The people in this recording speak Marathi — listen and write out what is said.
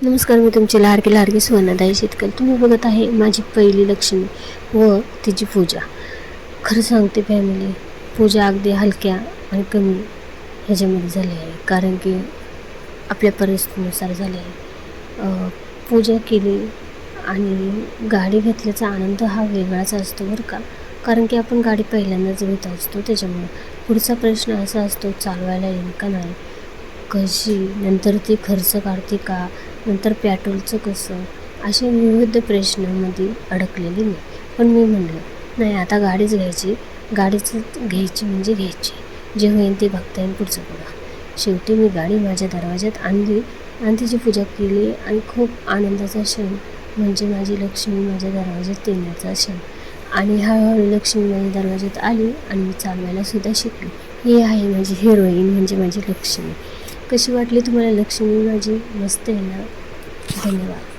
नमस्कार, मी तुमची लाडकी सुवर्णाताई शेतकरी. तुम्ही बघत आहे माझी पहिली लक्ष्मी व तिची पूजा. खरं सांगते फॅमिली, पूजा अगदी हलक्या आणि कमी ह्याच्यामध्ये झाली आहे, कारण की आपल्या परिस्थितीनुसार झाली आहे. पूजा केली आणि गाडी घेतल्याचा आनंद हा वेगळाच असतो बरं का, कारण की आपण गाडी पहिल्यांदाच घेत असतो. त्याच्यामुळं पुढचा प्रश्न असा असतो, चालवायला येईल का नाही, कशी, नंतर ती खर्च काढते का, नंतर पेट्रोलचं कसं, असे विविध प्रश्नांमध्ये अडकलेली मी. पण मी म्हणलं नाही, आता गाडीच घ्यायची, म्हणजे घ्यायची. जे होईल ते बघता येईल पुढचं बघा. शेवटी मी गाडी माझ्या दरवाज्यात आणली आणि तिची पूजा केली आणि खूप आनंदाचा क्षण म्हणजे माझी लक्ष्मी माझ्या दरवाज्यात येण्याचा क्षण. आणि हळूहळू लक्ष्मी माझ्या दरवाज्यात आली आणि मी चालवायलासुद्धा शिकली. ही आहे माझी हिरोईन, म्हणजे माझी लक्ष्मी. कशी वाटली तुम्हाला लक्ष्मी माझी? मस्त आहे ना? धन्यवाद.